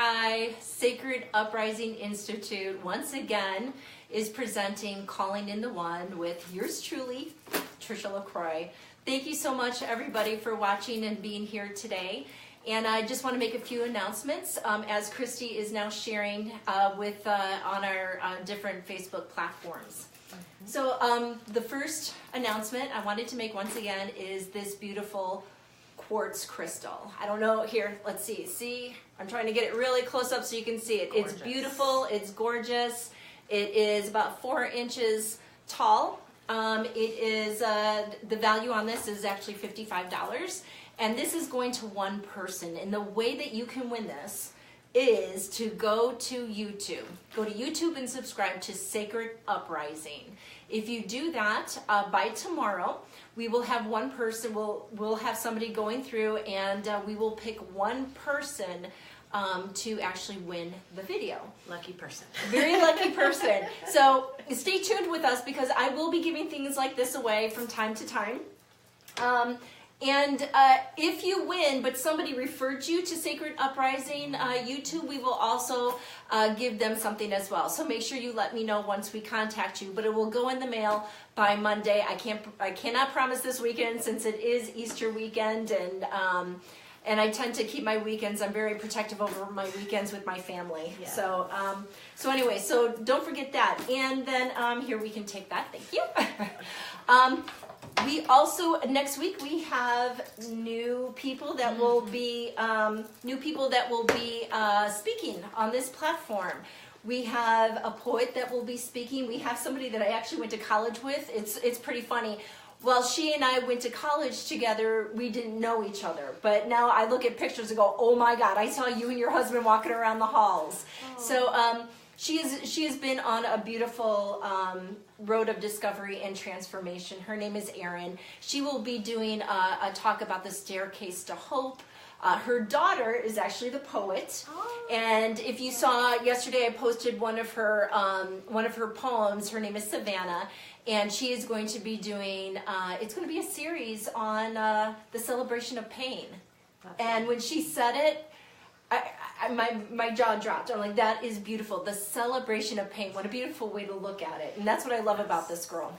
Hi, Sacred Uprising Institute once again is presenting Calling in the One with yours truly, Tricia LaCroix. Thank you so much everybody for watching and being here today. And I just want to make a few announcements as Christy is now sharing on our different Facebook platforms. So the first announcement I wanted to make once again is this beautiful quartz crystal. I don't know, here, let's see. See, I'm trying to get it really close up so you can see it. Gorgeous. It's beautiful, it's gorgeous. It is about 4 inches tall. It is, the value on this is actually $55. And this is going to one person. And the way that you can win this is to go to YouTube. Go to YouTube and subscribe to Sacred Uprising. If you do that, by tomorrow, we will have one person, we'll have somebody going through and we will pick one person to actually win the video. Lucky person. Very lucky person. So stay tuned with us because I will be giving things like this away from time to time. And if you win, but somebody referred you to Sacred Uprising YouTube, we will also give them something as well. So make sure you let me know once we contact you. But it will go in the mail by Monday. I cannot promise this weekend since it is Easter weekend, and I tend to keep my weekends. I'm very protective over my weekends with my family. Yeah. So anyway, so don't forget that. And then here we can take that. Thank you. We also, next week, we have new people that will be speaking on this platform. We have a poet that will be speaking. We have somebody that I actually went to college with. It's pretty funny. While she and I went to college together, we didn't know each other. But now I look at pictures and go, oh my God, I saw you and your husband walking around the halls. Oh. So she has been on a beautiful road of discovery and transformation. Her name is Erin. She will be doing a talk about the staircase to hope. Her daughter is actually the poet, and if you saw yesterday, I posted one of her poems. Her name is Savannah, and she is going to be doing. It's going to be a series on the celebration of pain. And when she said it, my jaw dropped. I'm like, that is beautiful. The celebration of pain. What a beautiful way to look at it. And that's what I love about this girl.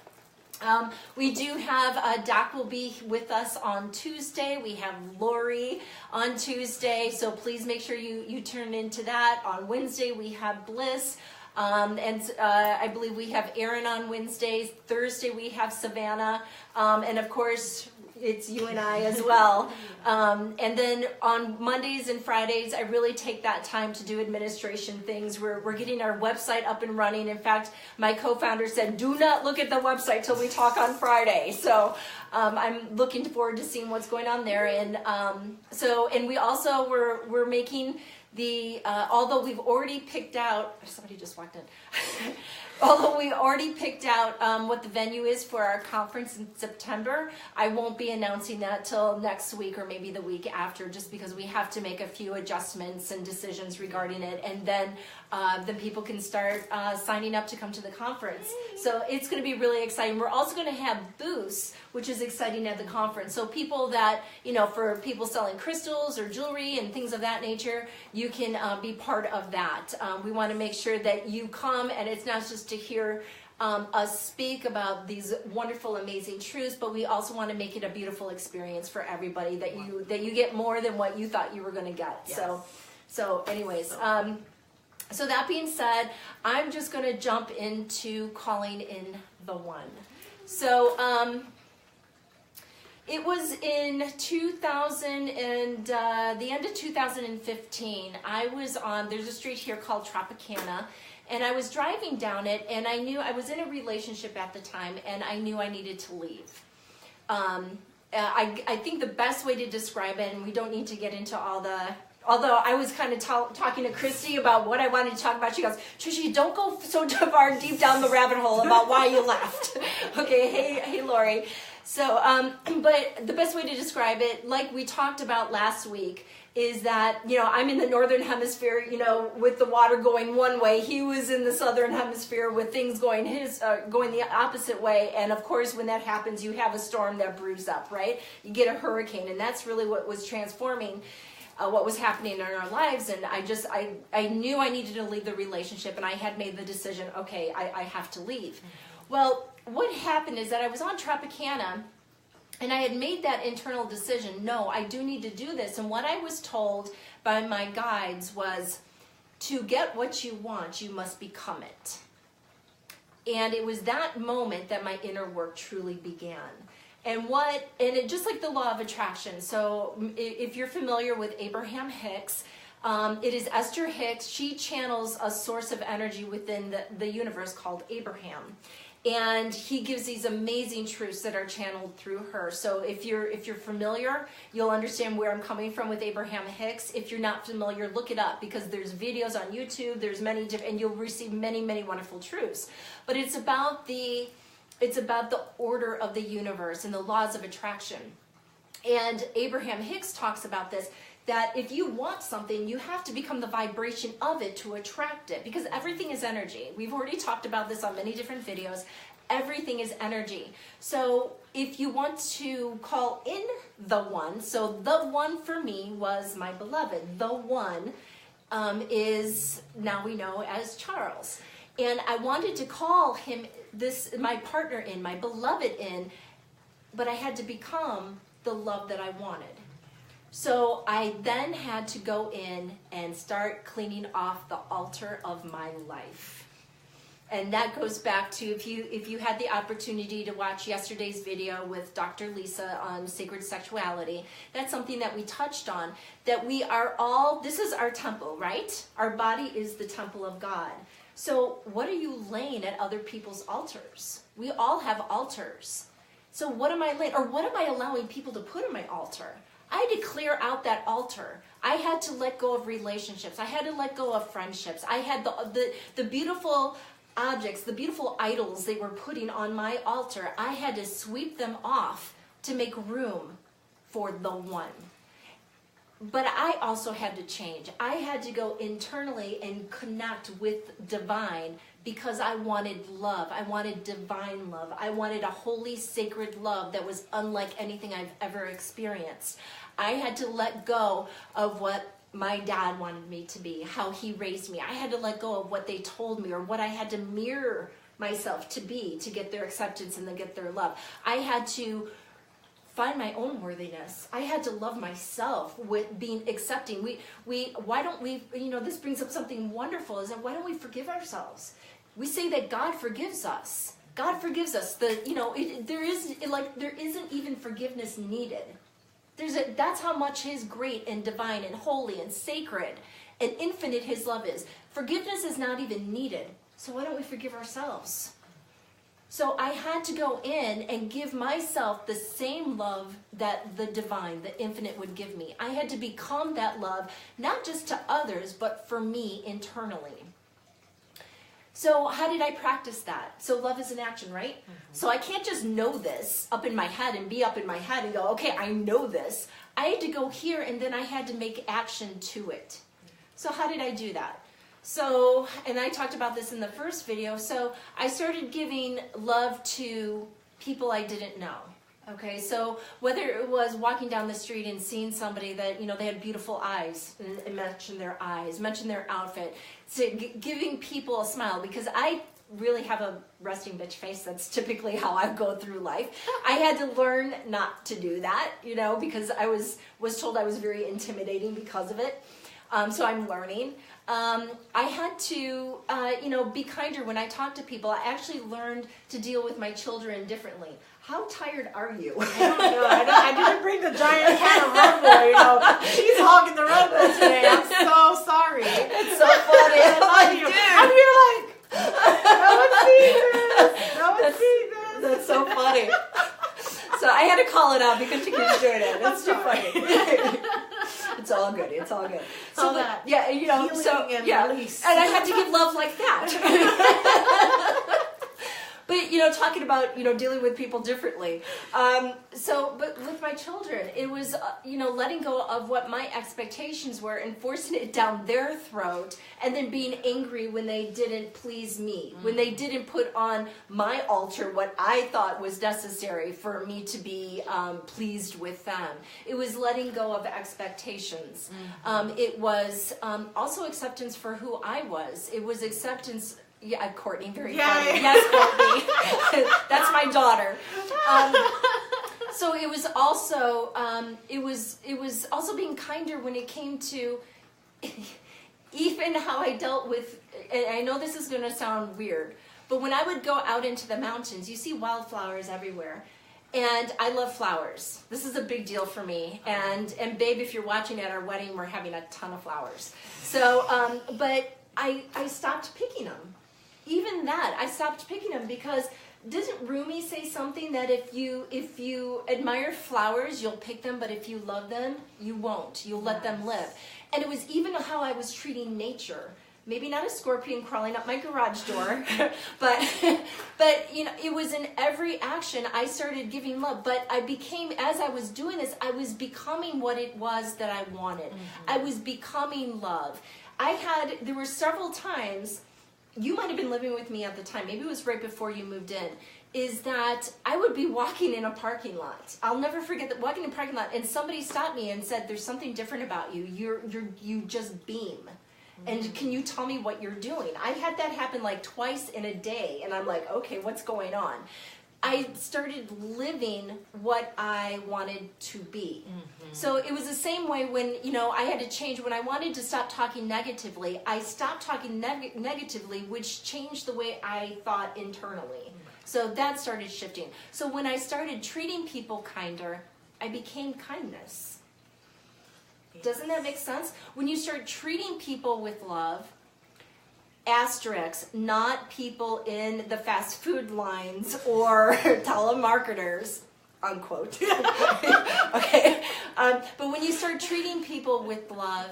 We do have, Doc will be with us on Tuesday. We have Lori on Tuesday. So please make sure you turn into that. On Wednesday, we have Bliss. I believe we have Erin on Wednesdays. Thursday, we have Savannah. And of course, it's you and I as well. And then on Mondays and Fridays, I really take that time to do administration things. We're getting our website up and running. In fact, my co-founder said, do not look at the website till we talk on Friday. So I'm looking forward to seeing what's going on there. And and we also, we're making the, although we've already picked out, somebody just walked in. Although we already picked out what the venue is for our conference in September, I won't be announcing that till next week or maybe the week after, just because we have to make a few adjustments and decisions regarding it, and then people can start signing up to come to the conference. So it's going to be really exciting. We're also going to have booths, which is exciting at the conference. So people that, for people selling crystals or jewelry and things of that nature, you can be part of that. We want to make sure that you come, and it's not just to hear us speak about these wonderful, amazing truths, but we also want to make it a beautiful experience for everybody, that you get more than what you thought you were going to get. Yes. So anyways, so that being said, I'm just going to jump into calling in the one. So it was in 2000 and the end of 2015. I was on, there's a street here called Tropicana, and I was driving down it, and I knew I was in a relationship at the time, and I knew I needed to leave. I think the best way to describe it, and we don't need to get into all the, although I was kind of talking to Christy about what I wanted to talk about. She goes, Tricia, don't go so far deep down the rabbit hole about why you left. Okay, hey Lori. So, but the best way to describe it, like we talked about last week, is that, I'm in the northern hemisphere, with the water going one way. He was in the southern hemisphere with things going the opposite way. And of course, when that happens, you have a storm that brews up, right? You get a hurricane, and that's really what was transforming. what was happening in our lives, and I knew I needed to leave the relationship, and I had made the decision, okay, I have to leave. Well, what happened is that I was on Tropicana, and I had made that internal decision, no, I do need to do this. And what I was told by my guides was, to get what you want, you must become it. And it was that moment that my inner work truly began. And it just like the law of attraction. So if you're familiar with Abraham Hicks, it is Esther Hicks. She channels a source of energy within the universe called Abraham. And he gives these amazing truths that are channeled through her. So if you're familiar, you'll understand where I'm coming from with Abraham Hicks. If you're not familiar, look it up, because there's videos on YouTube. There's many different, and you'll receive many, many wonderful truths. But it's about the order of the universe and the laws of attraction. And Abraham Hicks talks about this, that if you want something, you have to become the vibration of it to attract it, because everything is energy. We've already talked about this on many different videos. Everything is energy. So if you want to call in the one, so the one for me was my beloved. The one is, now we know, as Charles. And I wanted to call him my partner in, my beloved in, but I had to become the love that I wanted. So I then had to go in and start cleaning off the altar of my life. And that goes back to, if you had the opportunity to watch yesterday's video with Dr. Lisa on sacred sexuality, that's something that we touched on, that we are all, this is our temple, right? Our body is the temple of God. So what are you laying at other people's altars? We all have altars. So what am I laying, or what am I allowing people to put in my altar? I had to clear out that altar. I had to let go of relationships. I had to let go of friendships. I had the beautiful objects, the beautiful idols they were putting on my altar. I had to sweep them off to make room for the one. But I also had to change. I had to go internally and connect with divine, because I wanted love. I wanted divine love. I wanted a holy, sacred love that was unlike anything I've ever experienced. I had to let go of what my dad wanted me to be, how he raised me. I had to let go of what they told me, or what I had to mirror myself to be, to get their acceptance and to get their love. I had to find my own worthiness. I had to love myself with being accepting. Why don't we, this brings up something wonderful, is that why don't we forgive ourselves? We say that God forgives us. God forgives us. There isn't even forgiveness needed. That's how much His great and divine and holy and sacred and infinite His love is. Forgiveness is not even needed. So why don't we forgive ourselves? So I had to go in and give myself the same love that the divine, the infinite, would give me. I had to become that love, not just to others, but for me internally. So how did I practice that? So love is an action, right? Mm-hmm. So I can't just know this up in my head and be up in my head and go, okay, I know this. I had to go here, and then I had to make action to it. So how did I do that? So, and I talked about this in the first video, so I started giving love to people I didn't know. Okay, so whether it was walking down the street and seeing somebody that, they had beautiful eyes, and mention their eyes, mention their outfit, so giving people a smile, because I really have a resting bitch face. That's typically how I go through life. I had to learn not to do that, because I was told I was very intimidating because of it. So I'm learning. I had to, be kinder when I talk to people. I actually learned to deal with my children differently. How tired are you? I don't know. I didn't bring the giant can of Red Bull, She's hogging the Red Bull today. I'm so sorry. It's so funny. I'm here like, no one's seeing this. No one's seeing this. That's so funny. So I had to call it out because she keeps doing it. It's too funny. It's all good. It's all good. So that, release. And I had to give love like that. But, talking about, dealing with people differently. But with my children, it was, letting go of what my expectations were and forcing it down their throat, and then being angry when they didn't please me, when they didn't put on my altar what I thought was necessary for me to be pleased with them. It was letting go of expectations. It was also acceptance for who I was. It was acceptance. Yeah, Courtney, very funny. Yes, Courtney. That's my daughter. So it was also it was also being kinder when it came to even how I dealt with. And I know this is going to sound weird, but when I would go out into the mountains, you see wildflowers everywhere. And I love flowers. This is a big deal for me. And babe, if you're watching at our wedding, we're having a ton of flowers. So, but I stopped picking them. Even that, I stopped picking them because doesn't Rumi say something that if you admire flowers, you'll pick them, but if you love them, you won't. You'll let them live. And it was even how I was treating nature. Maybe not a scorpion crawling up my garage door, but it was in every action I started giving love. But I became, as I was doing this, I was becoming what it was that I wanted. I was becoming love. There were several times, you might have been living with me at the time, maybe it was right before you moved in, is that I would be walking in a parking lot. I'll never forget that, walking in a parking lot, and somebody stopped me and said, "There's something different about you. You just beam. And can you tell me what you're doing?" I had that happen like twice in a day, and I'm like, okay, what's going on? I started living what I wanted to be. So it was the same way when, I had to change. When I wanted to stop talking negatively, I stopped talking negatively, which changed the way I thought internally. So that started shifting. So when I started treating people kinder, I became kindness. Doesn't that make sense? When you start treating people with love, asterisks, not people in the fast food lines or telemarketers, unquote. Okay. But when you start treating people with love,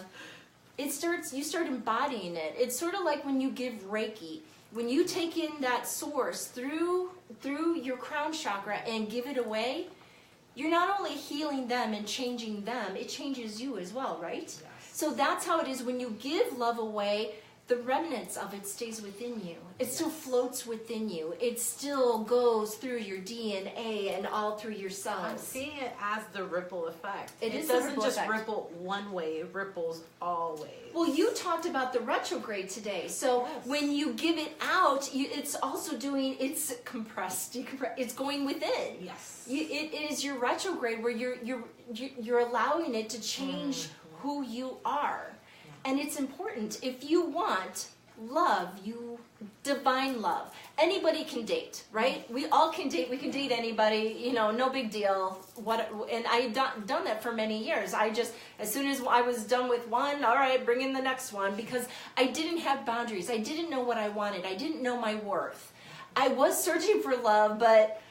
you start embodying it. It's sort of like when you give Reiki. When you take in that source through your crown chakra and give it away, you're not only healing them and changing them, it changes you as well, right? Yes. So that's how it is when you give love away. The remnants of it stays within you. It still floats within you. It still goes through your DNA and all through your cells. I'm seeing it as the ripple effect. It doesn't just ripple one way, it ripples all ways. Well, you talked about the retrograde today. So when you give it out, it's also it's compressed. It's going within. Yes. It is your retrograde where you're allowing it to change who you are. And it's important. If you want love, divine love. Anybody can date, right? We all can date. We can date anybody, no big deal. And I've done that for many years. As soon as I was done with one, all right, bring in the next one, because I didn't have boundaries. I didn't know what I wanted. I didn't know my worth. I was searching for love, but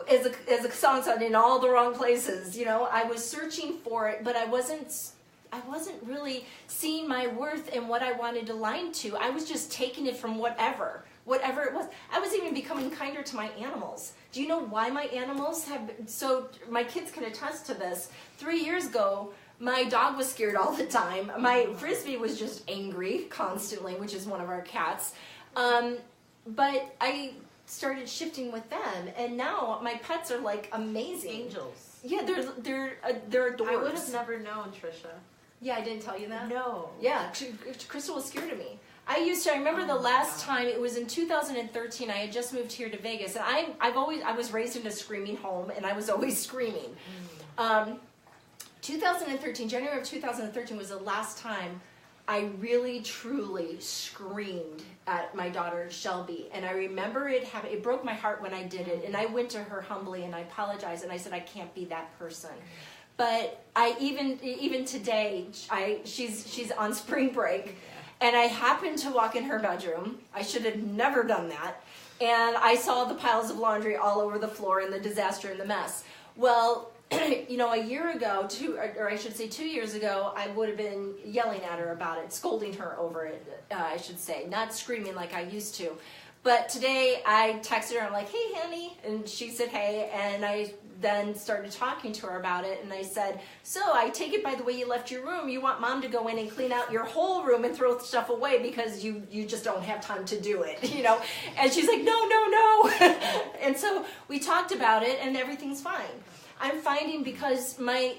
as a song said, in all the wrong places. I was searching for it, but I wasn't really seeing my worth and what I wanted to align to. I was just taking it from whatever it was. I was even becoming kinder to my animals. Do you know why my animals so my kids can attest to this. 3 years ago, my dog was scared all the time. My Frisbee was just angry constantly, which is one of our cats. But I started shifting with them, and now my pets are like amazing. Angels. Yeah, they're adorbs. I would have never known, Trisha. Yeah, I didn't tell you that? No. Yeah, Crystal was scared of me. I remember the last time, it was in 2013, I had just moved here to Vegas, and I was raised in a screaming home, and I was always screaming. 2013, January of 2013 was the last time I really, truly screamed at my daughter, Shelby. And I remember it broke my heart when I did it, and I went to her humbly, and I apologized, and I said, I can't be that person. But even today, she's on spring break, and I happened to walk in her bedroom. I should have never done that. And I saw the piles of laundry all over the floor and the disaster and the mess. Well, a year ago, 2 years ago, I would have been yelling at her about it, scolding her over it, I should say. Not screaming like I used to. But today I texted her, I'm like, hey, honey. And she said, hey. And I then started talking to her about it. And I said, so I take it by the way you left your room, you want mom to go in and clean out your whole room and throw stuff away because you just don't have time to do it, you know? And she's like, no, no, no. And so we talked about it and everything's fine. I'm finding because my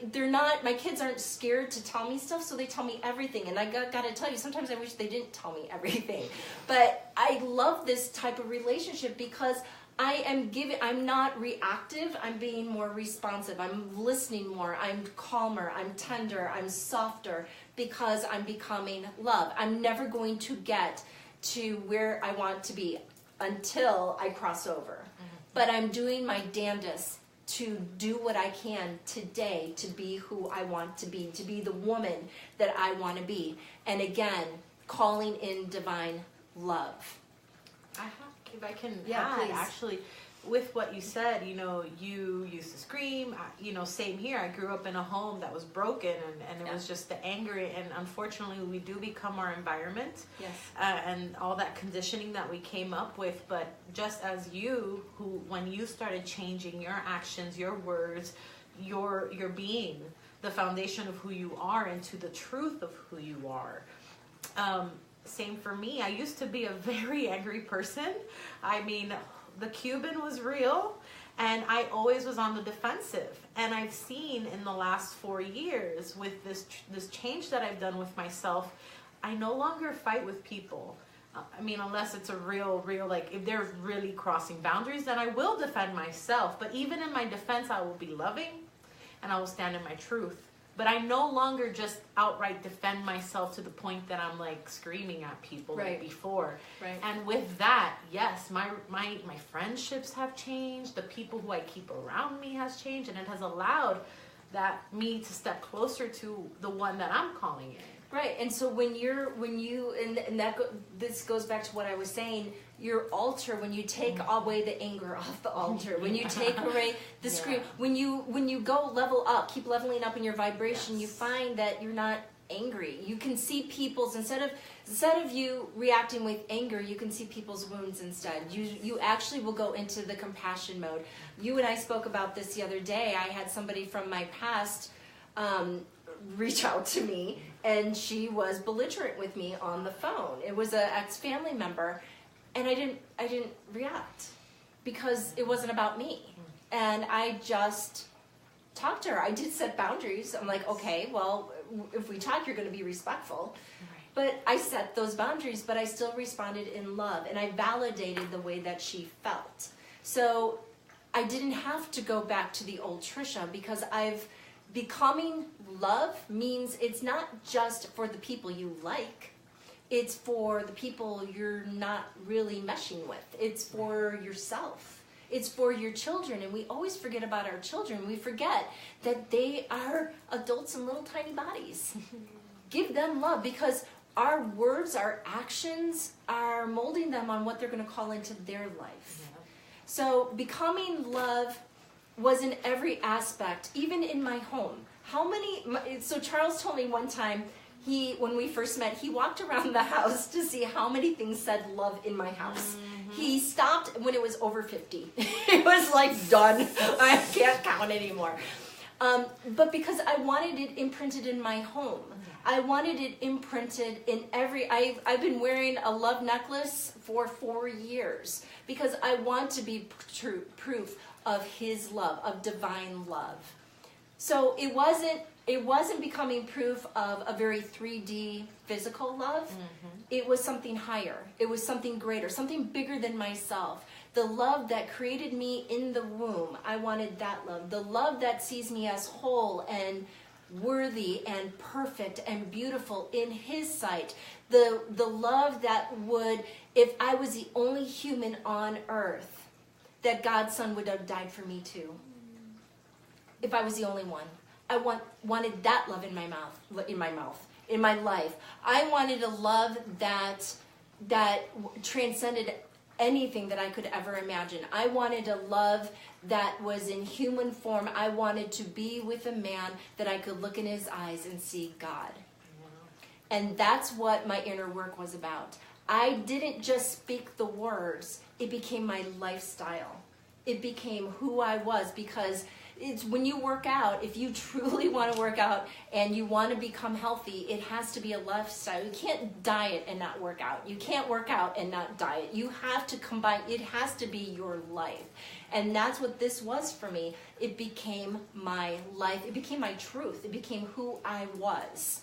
kids aren't scared to tell me stuff, so they tell me everything. And I got to tell you, sometimes I wish they didn't tell me everything. But I love this type of relationship because I'm not reactive, I'm being more responsive, I'm listening more, I'm calmer, I'm tender, I'm softer because I'm becoming love. I'm never going to get to where I want to be until I cross over. But I'm doing my damnedest to do what I can today to be who I want to be the woman that I want to be. And again, calling in divine love. If I can Yeah, add, please. actually, with what you said, you used to scream, same here. I grew up in a home that was broken and it was just the anger, and unfortunately we do become our environment. Yes. And all that conditioning that we came up with. But just as when you started changing your actions, your words, your being, the foundation of who you are into the truth of who you are. Same for me. I used to be a very angry person. I mean, the Cuban was real, and I always was on the defensive. And I've seen in the last 4 years with this change that I've done with myself, I no longer fight with people. I mean, unless it's a real, like, if they're really crossing boundaries, then I will defend myself. But even in my defense, I will be loving, and I will stand in my truth. But I no longer just outright defend myself to the point that I'm like screaming at people like before. Right. And with that, yes, my friendships have changed. The people who I keep around me has changed, and it has allowed me to step closer to the one that I'm calling in. Right, and so this goes back to what I was saying. Your altar, when you take away the anger off the altar, when you take away the scream, when you go level up, keep leveling up in your vibration, you find that you're not angry. You can see people's instead of you reacting with anger, you can see people's wounds instead. You actually will go into the compassion mode. You and I spoke about this the other day. I had somebody from my past reach out to me, and she was belligerent with me on the phone. It was an ex-family member, and I didn't react because it wasn't about me. And I just talked to her. I did set boundaries. I'm like, okay, well, if we talk, you're going to be respectful. But I set those boundaries, but I still responded in love, and I validated the way that she felt. So I didn't have to go back to the old Trisha because becoming love means it's not just for the people you like. It's for the people you're not really meshing with. It's for yourself. It's for your children. And we always forget about our children. We forget that they are adults in little tiny bodies. Give them love because our words, our actions are molding them on what they're going to call into their life. Yeah. So becoming love was in every aspect, even in my home. So Charles told me one time, when we first met, he walked around the house to see how many things said love in my house. Mm-hmm. He stopped when it was over 50. It was like, done. I can't count anymore. But because I wanted it imprinted in my home. I wanted it imprinted in I've been wearing a love necklace for 4 years because I want to be proof of his love, of divine love. So it wasn't becoming proof of a very 3D physical love. Mm-hmm. It was something higher. It was something greater, something bigger than myself. The love that created me in the womb, I wanted that love. The love that sees me as whole and worthy and perfect and beautiful in his sight. The love that would, if I was the only human on earth, that God's son would have died for me too. If I was the only one. I wanted that love in my life. I wanted a love that transcended anything that I could ever imagine. I wanted a love that was in human form. I wanted to be with a man that I could look in his eyes and see God. And that's what my inner work was about. I didn't just speak the words, it became my lifestyle. It became who I was, because it's when you work out, if you truly want to work out and you want to become healthy, it has to be a lifestyle. You can't diet and not work out. You can't work out and not diet. You have to combine. It has to be your life. And that's what this was for me. It became my life. It became my truth. It became who I was.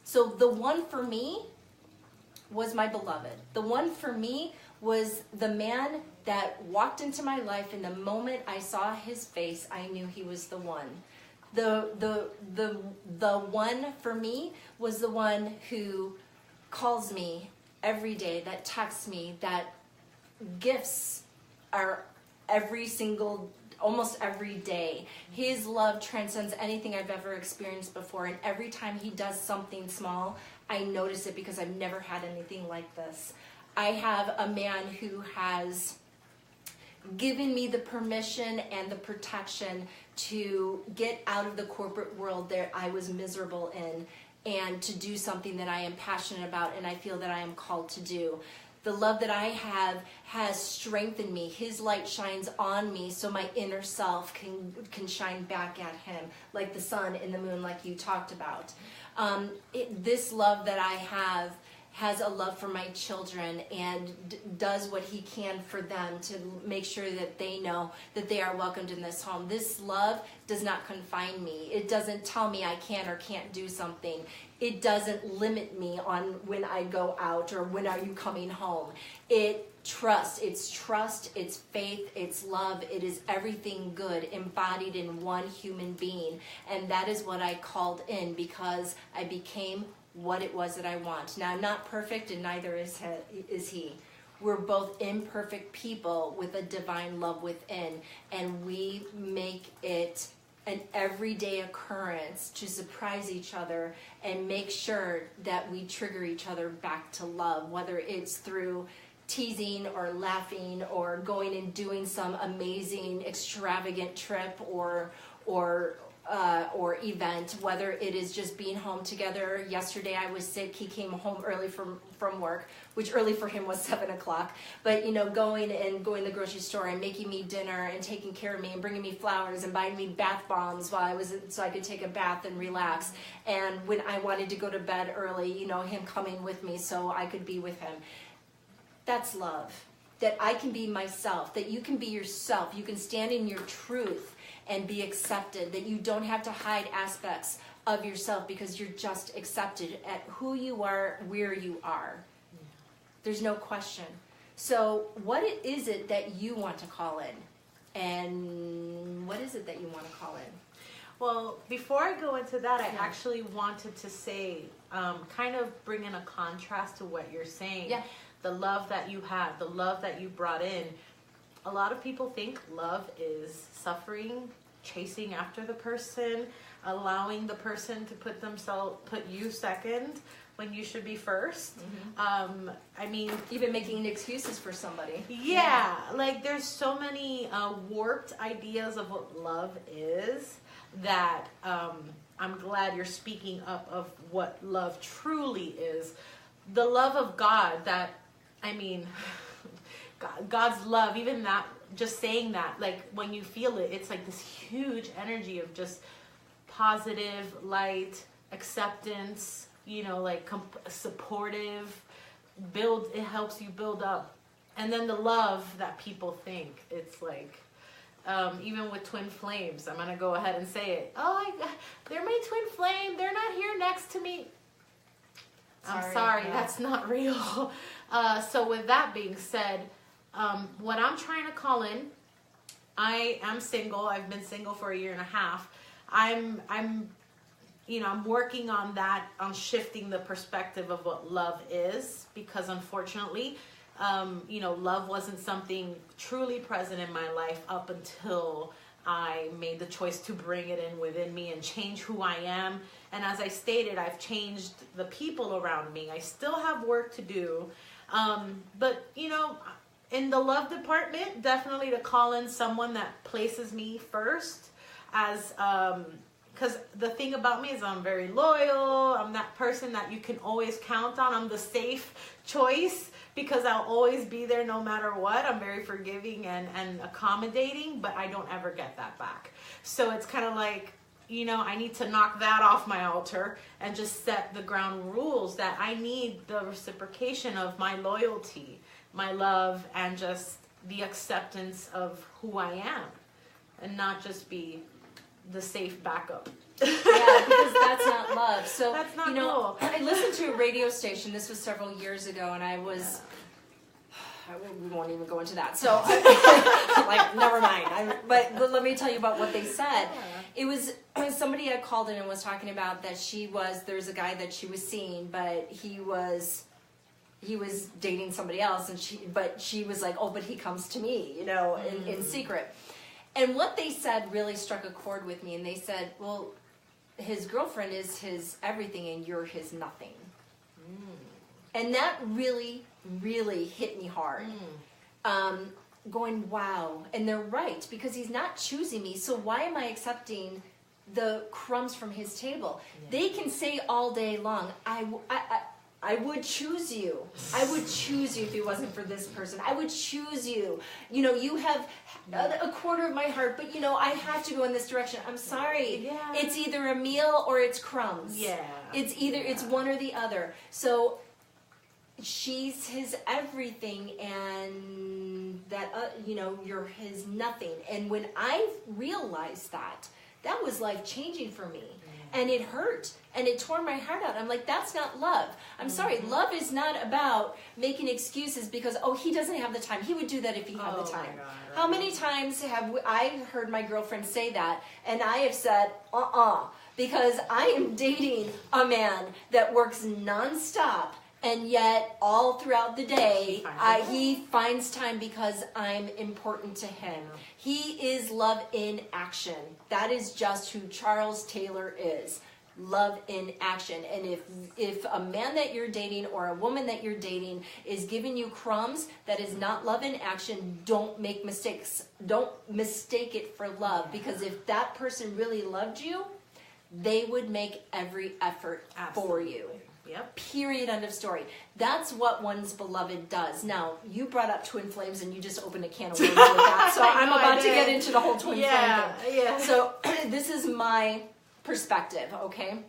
So the one for me was my beloved. The one for me was the man that walked into my life, and the moment I saw his face, I knew he was the one. The one for me was the one who calls me every day, that texts me, that gifts are almost every day. His love transcends anything I've ever experienced before, and every time he does something small, I notice it, because I've never had anything like this. I have a man who has given me the permission and the protection to get out of the corporate world that I was miserable in, and to do something that I am passionate about and I feel that I am called to do. The love that I have has strengthened me. His light shines on me, so my inner self can shine back at him, like the sun and the moon, like you talked about. This love that I have has a love for my children, and does what he can for them to make sure that they know that they are welcomed in this home. This love does not confine me. It doesn't tell me I can or can't do something. It doesn't limit me on when I go out or when are you coming home. It's trust, it's faith, it's love. It is everything good embodied in one human being. And that is what I called in, because I became what it was that I want. Now, I'm not perfect, and neither is he. We're both imperfect people with a divine love within, and we make it an everyday occurrence to surprise each other and make sure that we trigger each other back to love, whether it's through teasing or laughing or going and doing some amazing extravagant trip or event, whether it is just being home together. Yesterday I was sick. He came home early from work, which early for him was 7 o'clock. But going to the grocery store and making me dinner and taking care of me and bringing me flowers and buying me bath bombs so I could take a bath and relax. And when I wanted to go to bed early, him coming with me so I could be with him. That's love. That I can be myself. That you can be yourself. You can stand in your truth and be accepted, that you don't have to hide aspects of yourself, because you're just accepted at who you are, where you are. There's no question. So what is it that you want to call in? And what is it that you want to call in? Well, before I go into that, I actually wanted to say, kind of bring in a contrast to what you're saying. Yeah. The love that you had, the love that you brought in. A lot of people think love is suffering, chasing after the person, allowing the person to put you second when you should be first. Mm-hmm. Even making excuses for somebody. Yeah, like there's so many warped ideas of what love is that I'm glad you're speaking up of what love truly is. The love of God God's love, even that, just saying that, like when you feel it, it's like this huge energy of just positive, light, acceptance, supportive, it helps you build up. And then the love that people think, it's like, even with twin flames, I'm going to go ahead and say it. They're my twin flame. They're not here next to me. I'm sorry, that's not real. So with that being said, what I'm trying to call in, I am single. I've been single for 1.5 years. I'm working on that, on shifting the perspective of what love is, because unfortunately, love wasn't something truly present in my life up until I made the choice to bring it in within me and change who I am. And as I stated, I've changed the people around me. I still have work to do. But, in the love department, definitely to call in someone that places me first, as, because the thing about me is I'm very loyal. I'm that person that you can always count on. I'm the safe choice because I'll always be there no matter what. I'm very forgiving and accommodating, but I don't ever get that back. So it's kind of like, you know, I need to knock that off my altar and just set the ground rules that I need the reciprocation of my loyalty, my love, and just the acceptance of who I am, and not just be the safe backup. Yeah, because that's not love. So that's not cool. cool. I listened to a radio station. This was several years ago, and I was. We won't even go into that. So, like, never mind. But let me tell you about what they said. It was somebody had called in and was talking about that there's a guy that she was seeing, but he was dating somebody else, and she was like, oh, but he comes to me, you know, in secret. And what they said really struck a chord with me. And they said, well, his girlfriend is his everything, and you're his nothing. And that really, really hit me hard. Going, wow. And they're right, because he's not choosing me. So why am I accepting the crumbs from his table? Yeah. They can say all day long, I would choose you. I would choose you if it wasn't for this person. I would choose you. You know, you have a quarter of my heart, but, you know, I have to go in this direction. I'm sorry. Yeah. It's either a meal or it's crumbs. Yeah. It's one or the other. So she's his everything, and that, you know, you're his nothing. And when I realized that was life-changing for me. And it hurt, and it tore my heart out. I'm like, that's not love. I'm sorry. Love is not about making excuses because, oh, he doesn't have the time. He would do that if he had the time. My God, right. How many times have I heard my girlfriend say that, and I have said, because I am dating a man that works nonstop, and yet all throughout the day, he finds time because I'm important to him. He is love in action. That is just who Charles Taylor is. Love in action. And if a man that you're dating or a woman that you're dating is giving you crumbs, that is not love in action. Don't make mistakes. Don't mistake it for love. Because if that person really loved you, they would make every effort for you. Yep. Period. End of story. That's what one's beloved does. Now, you brought up twin flames, and you just opened a can of worms with that. So I'm about to get into the whole twin flame thing. Yeah. So this is my perspective, okay?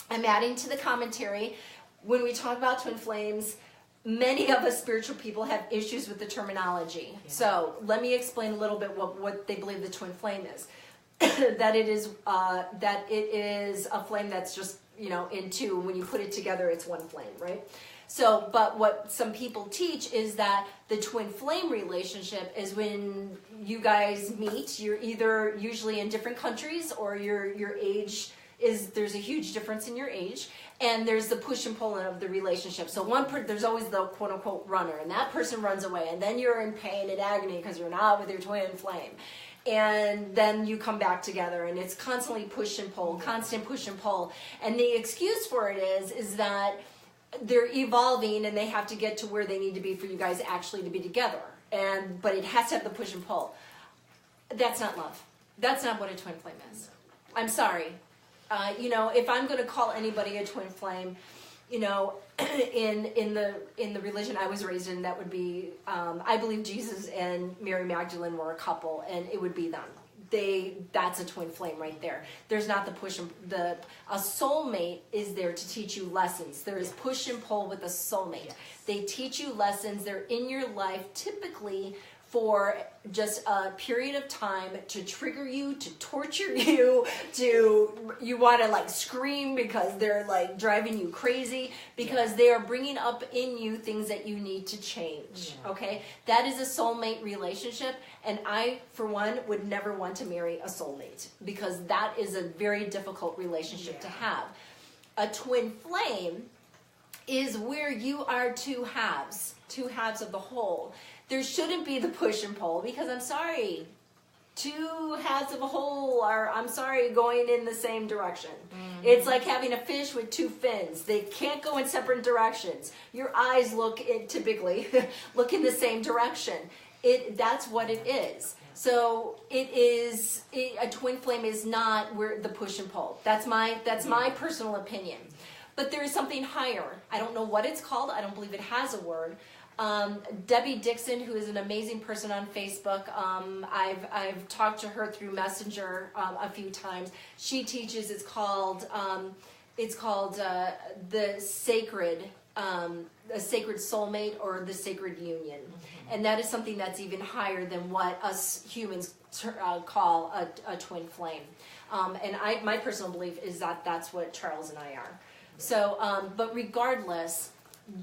I'm adding to the commentary. When we talk about twin flames, many of us spiritual people have issues with the terminology. Yeah. So let me explain a little bit what they believe the twin flame is. that it is a flame that's just, you know, in two. When you put it together, it's one flame, right? So, but what some people teach is that the twin flame relationship is when you guys meet. You're either usually in different countries, or your age is, there's a huge difference in your age, and there's the push and pull of the relationship. So there's always the quote unquote runner, and that person runs away, and then you're in pain and agony because you're not with your twin flame. And then you come back together, and it's constantly push and pull, constant push and pull. And the excuse for it is that they're evolving, and they have to get to where they need to be for you guys actually to be together. But it has to have the push and pull. That's not love. That's not what a twin flame is. I'm sorry. You know, if I'm going to call anybody a twin flame, you know, in the religion I was raised in, that would be, I believe Jesus and Mary Magdalene were a couple, and it would be them. That's a twin flame right there. There's not the push and a soulmate is there to teach you lessons. There is push and pull with a soulmate. Yes. They teach you lessons. They're in your life typically for just a period of time to trigger you, to torture you, you want to like scream because they're like driving you crazy, because they are bringing up in you things that you need to change. Yeah. Okay? That is a soulmate relationship, and I, for one, would never want to marry a soulmate, because that is a very difficult relationship to have. A twin flame is where you are two halves of the whole. There shouldn't be the push and pull, because I'm sorry, two halves of a whole are, I'm sorry, going in the same direction. Mm-hmm. It's like having a fish with two fins. They can't go in separate directions. Your eyes typically look in the same direction. That's what it is. So a twin flame is not where the push and pull. That's my personal opinion. But there is something higher. I don't know what it's called. I don't believe it has a word. Debbie Dixon, who is an amazing person on Facebook, I've talked to her through Messenger a few times. She teaches. It's called the sacred. A sacred soulmate or the sacred union. And that is something that's even higher than what us humans call a twin flame. And my personal belief is that that's what Charles and I are. So, but regardless,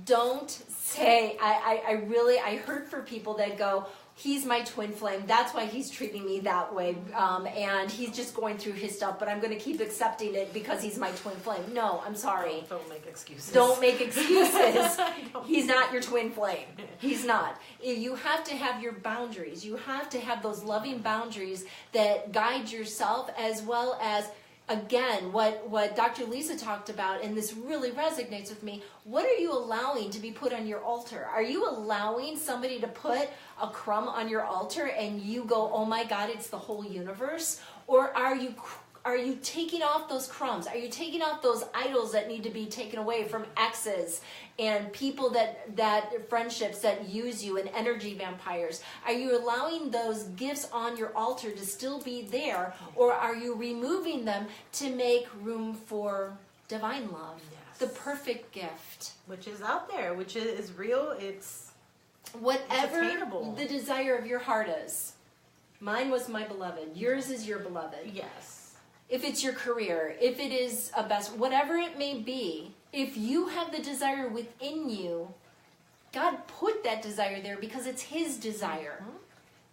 don't say, I heard for people that go, he's my twin flame, that's why he's treating me that way, and he's just going through his stuff, but I'm going to keep accepting it because he's my twin flame. No, I'm sorry. Don't make excuses. Don't make excuses. He's not your twin flame. He's not. You have to have your boundaries. You have to have those loving boundaries that guide yourself, as well as, again, what Dr. Lisa talked about, and this really resonates with me, what are you allowing to be put on your altar? Are you allowing somebody to put a crumb on your altar and you go, oh my God, it's the whole universe? Or are you taking off those crumbs? Are you taking off those idols that need to be taken away from exes and people that friendships that use you, and energy vampires? Are you allowing those gifts on your altar to still be there, or are you removing them to make room for divine love? Yes. The perfect gift. Which is out there, which is real, it's whatever attainable. The desire of your heart is. Mine was my beloved. Yours is your beloved. Yes. If it's your career, if it is a best, whatever it may be, if you have the desire within you, God put that desire there because it's His desire. Mm-hmm.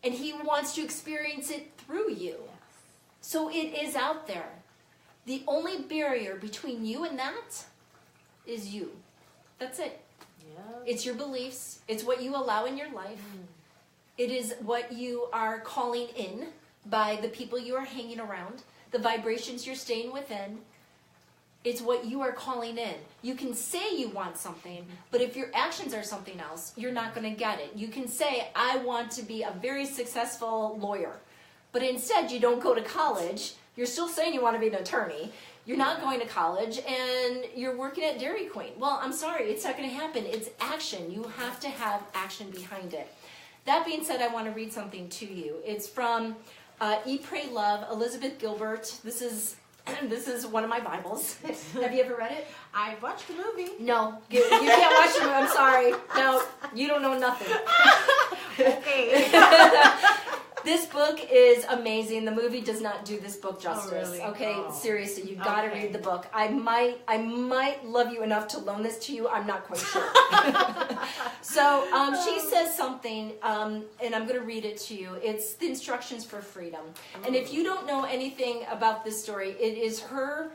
And He wants to experience it through you. Yes. So it is out there. The only barrier between you and that is you. That's it. Yeah. It's your beliefs. It's what you allow in your life. Mm. It is what you are calling in by the people you are hanging around. The vibrations you're staying within, it's what you are calling in. You can say you want something, but if your actions are something else, you're not going to get it. You can say, I want to be a very successful lawyer, but instead you don't go to college. You're still saying you want to be an attorney. You're not going to college, and you're working at Dairy Queen. Well, I'm sorry, it's not going to happen. It's action. You have to have action behind it. That being said, I want to read something to you. It's from Eat, Pray, Love, Elizabeth Gilbert. This is one of my Bibles. Have you ever read it? I've watched the movie. No, you can't watch the movie. I'm sorry. No, you don't know nothing. Okay. This book is amazing. The movie does not do this book justice. Oh, really? Okay, Oh. Seriously, you got to Okay. read the book. I might love you enough to loan this to you. I'm not quite sure. So she says something, and I'm going to read it to you. It's the instructions for freedom. And if you don't know anything about this story, it is her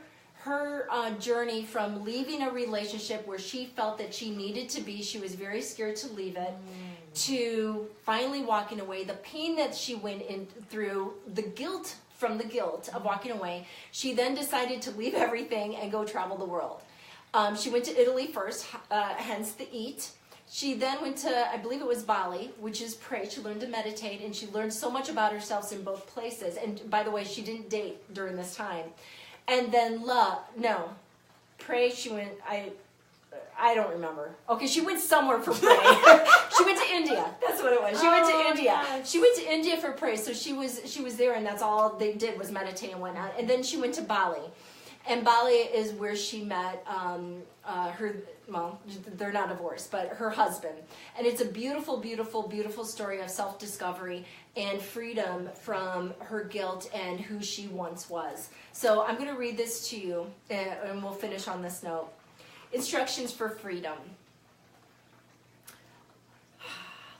journey from leaving a relationship where she felt that she needed to be. She was very scared to leave it. To finally walking away, the pain that she went in through, the guilt of walking away. She then decided to leave everything and go travel the world. She went to Italy first, hence the eat. She then went to, I believe it was Bali, which is pray. She learned to meditate, and she learned so much about herself in both places. And by the way, she didn't date during this time. And then pray, she went, I don't remember. Okay, she went somewhere for pray. She went to India. That's what it was. She went to India. Yes. She went to India for pray. So she was there, and that's all they did was meditate and whatnot. And then she went to Bali. And Bali is where she met her, well, they're not divorced, but her husband. And it's a beautiful, beautiful, beautiful story of self-discovery and freedom from her guilt and who she once was. So I'm going to read this to you, and we'll finish on this note. Instructions for freedom.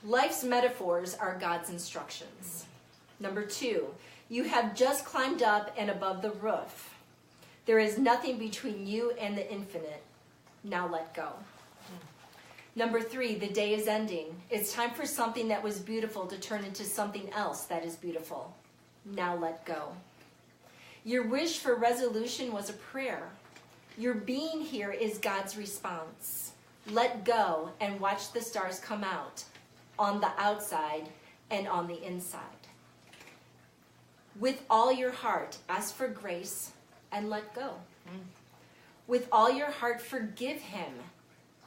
Life's metaphors are God's instructions. Number 2, you have just climbed up and above the roof. There is nothing between you and the infinite. Now let go. Number 3, the day is ending. It's time for something that was beautiful to turn into something else that is beautiful. Now let go. Your wish for resolution was a prayer. Your being here is God's response. Let go and watch the stars come out on the outside and on the inside. With all your heart, ask for grace and let go. With all your heart, forgive him.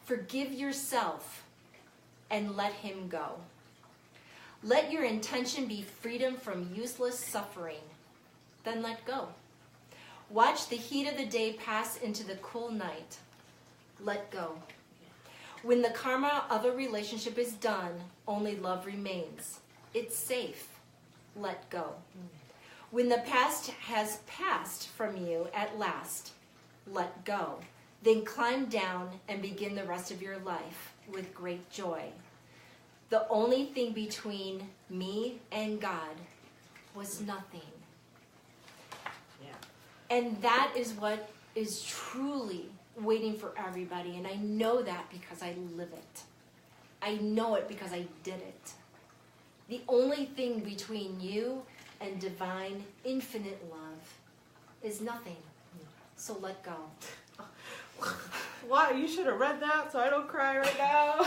Forgive yourself and let him go. Let your intention be freedom from useless suffering. Then let go. Watch the heat of the day pass into the cool night. Let go. When the karma of a relationship is done, only love remains. It's safe. Let go. When the past has passed from you at last, let go. Then climb down and begin the rest of your life with great joy. The only thing between me and God was nothing. And that is what is truly waiting for everybody. And I know that because I live it. I know it because I did it. The only thing between you and divine, infinite love is nothing. So let go. Wow, you should have read that so I don't cry right now.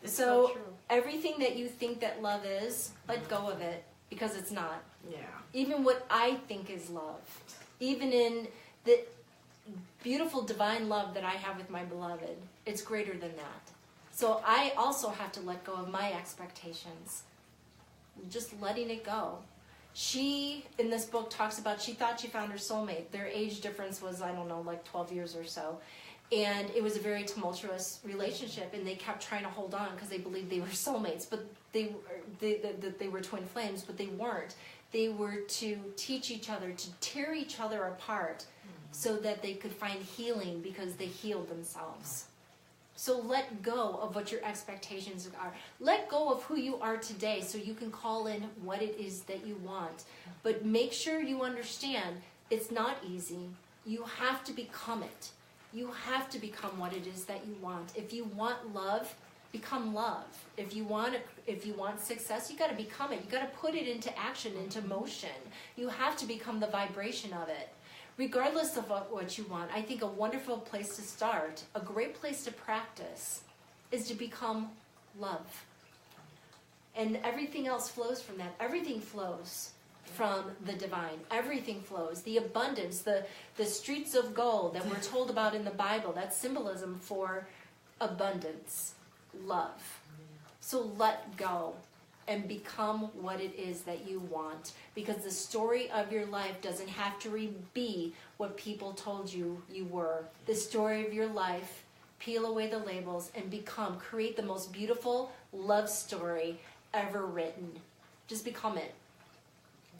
So true. Everything that you think that love is, let go of it because it's not. Yeah. Even what I think is love, even in the beautiful divine love that I have with my beloved, it's greater than that. So I also have to let go of my expectations. Just letting it go. She, in this book, talks about she thought she found her soulmate. Their age difference was, I don't know, like 12 years or so. And it was a very tumultuous relationship, and they kept trying to hold on because they believed they were soulmates, but they were twin flames, but they weren't. They were to teach each other, to tear each other apart so that they could find healing because they healed themselves. So let go of what your expectations are. Let go of who you are today so you can call in what it is that you want. But make sure you understand it's not easy. You have to become it. You have to become what it is that you want. If you want love, become love. If you want success, you got to become it. You got to put it into action, into motion. You have to become the vibration of it. Regardless of what you want, I think a wonderful place to start, a great place to practice, is to become love. And everything else flows from that. Everything flows from the divine. Everything flows. The abundance, the streets of gold that we're told about in the Bible, that's symbolism for abundance, love. So let go and become what it is that you want. Because the story of your life doesn't have to be what people told you you were. The story of your life, peel away the labels and create the most beautiful love story ever written. Just become it.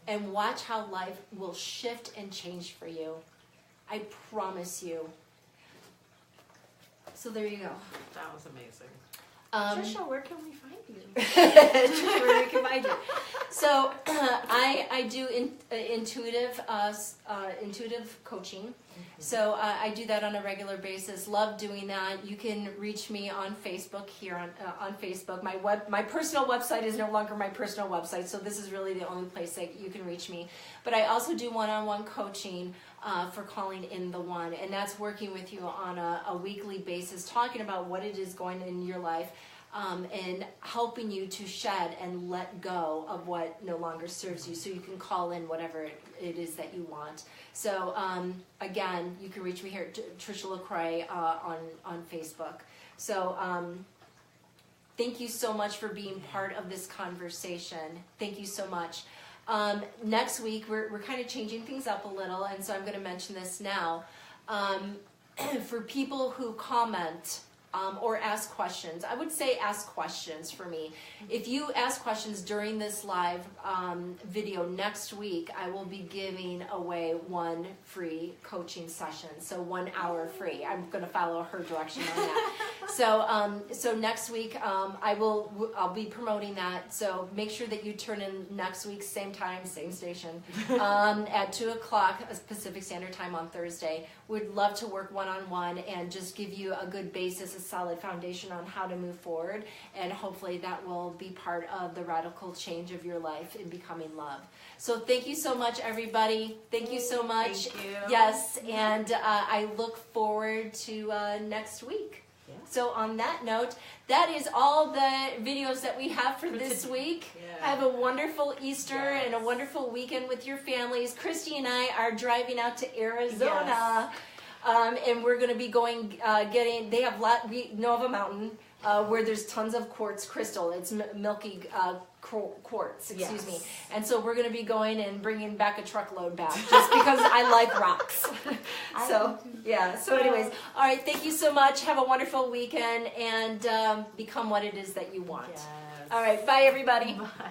And watch how life will shift and change for you. I promise you. So there you go. That was amazing. Trisha, where can we find you? Trisha, where we can find you. So I do intuitive coaching. So I do that on a regular basis. Love doing that. You can reach me on Facebook here on Facebook. My personal website is no longer my personal website, so this is really the only place that you can reach me. But I also do one-on-one coaching for calling in the one, and that's working with you on a weekly basis, talking about what it is going in your life. And helping you to shed and let go of what no longer serves you, so you can call in whatever it is that you want. So again, you can reach me here, Trisha LaCroix, on Facebook. So thank you so much for being part of this conversation. Thank you so much. Next week, we're kind of changing things up a little, and so I'm going to mention this now. For people who comment or ask questions, I would say ask questions for me. If you ask questions during this live video next week, I will be giving away one free coaching session. So 1 hour free. I'm going to follow her direction on that. So next week I'll be promoting that. So make sure that you turn in next week, same time, same station, at 2:00 Pacific Standard Time on Thursday. We'd love to work one-on-one and just give you a good basis, a solid foundation on how to move forward, and hopefully that will be part of the radical change of your life in becoming love. So thank you so much, everybody. Thank you so much. Thank you. Yes, and I look forward to next week. Yeah. So on that note, that is all the videos that we have for this week. Yeah. Have a wonderful Easter and a wonderful weekend with your families. Christy and I are driving out to Arizona, and we're going to be going they have we know of a mountain where there's tons of quartz crystal. It's milky quartz, excuse me. And so we're going to be going and bringing back a truckload back just because I like rocks. So, yeah. So anyways, all right. Thank you so much. Have a wonderful weekend and become what it is that you want. Yes. All right. Bye, everybody. Bye.